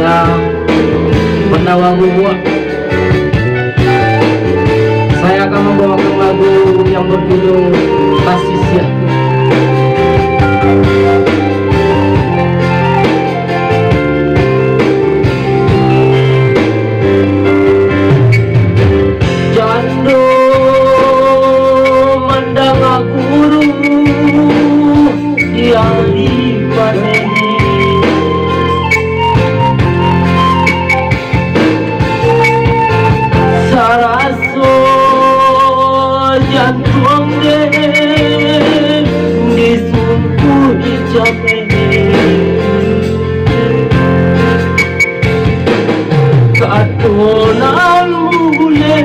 para penawang buah. Saya akan membawakan lagu yang berjudul Kasih Siap. Jando mandang guru yang lipat saraso jantung disumpu hijabnya katonan mule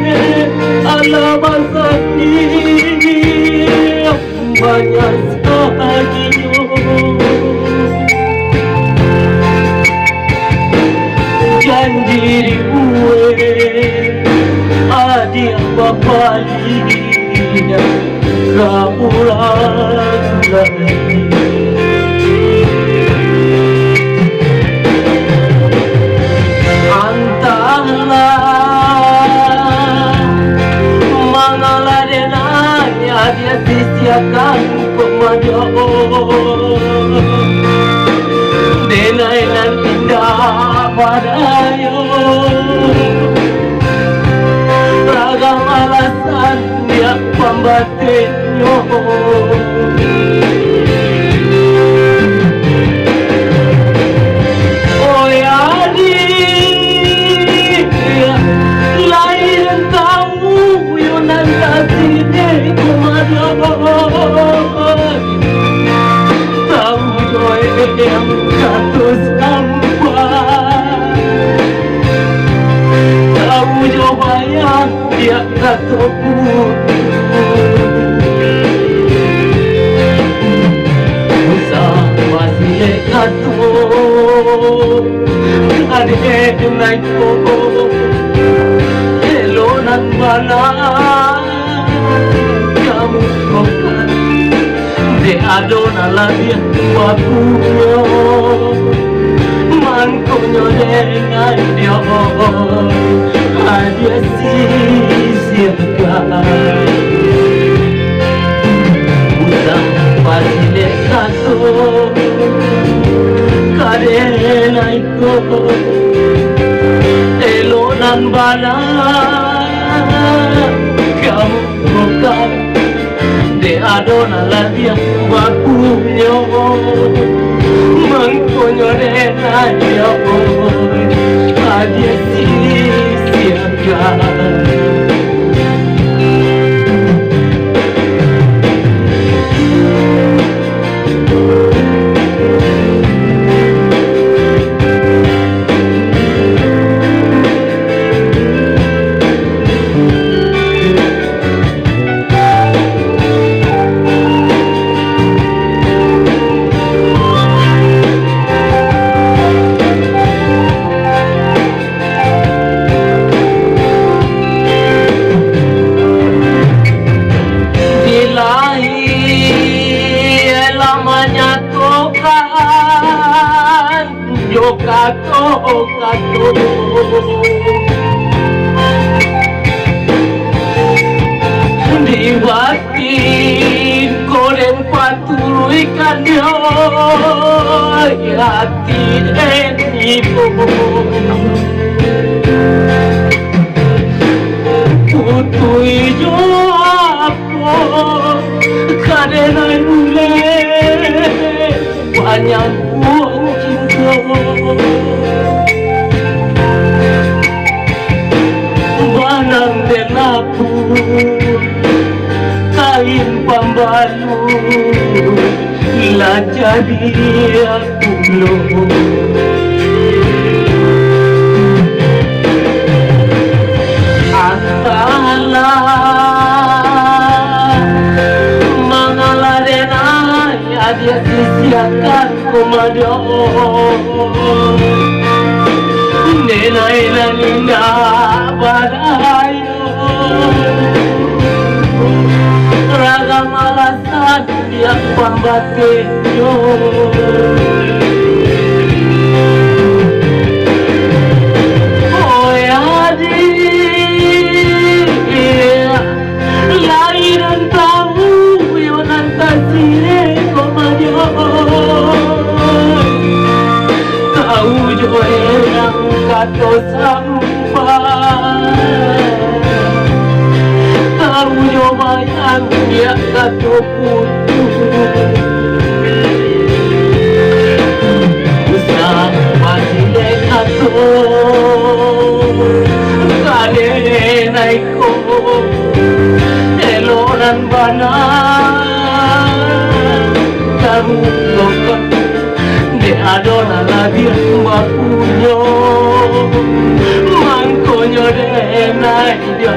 alabasati banyak sahajiyo janjiri gue adik bapalinya kamulan lagi antahlah mangalah denanya dia sisiakan pemajaan denai nan indah padayo ragam alasan dia pembatinyo oh ya adik lain kamu yunan kasih deh kumadon tahu joy yang katus ampas tahu jawabnya dia kata usah masih kata adik naik pokok elonan mana kamu bukan de adona lagi wakuyo mankonyo dengan dia dia sisirkan usah pasile kato kadena iko elonan bana kamu bukan de adona lagi wakuyo mankonyo dengan dia dia sisirkan kato diwakin koren patuluikan yo hati ibu putui jo apa kadena nule banyak buang cinta banang denaku kain pembalu lah jadi aku belum antahlah mangalah denanya dia sisiakan komadon nenai naninda badayo ragam alasan dia pambateyo atau sampai tahu nyobayan dia kata putus usah masih dekato kade naik ko eloran bana kamu lokak de adona lagi mapunyo mangkonyo de naik yo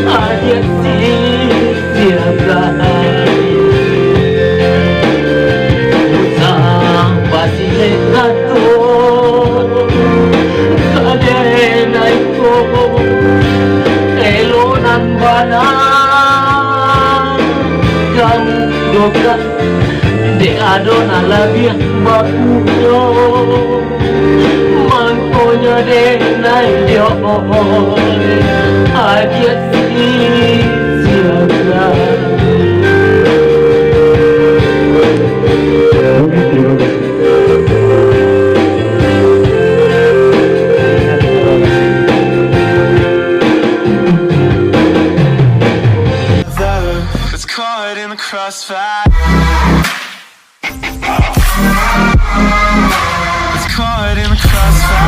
aja siapa usah basi dekato kade naik ko eloran bana kamu lokak de adona lagi mapunyo mangkonyo de naik yo aja siapa It's caught in the crossfire. It's caught in the crossfire.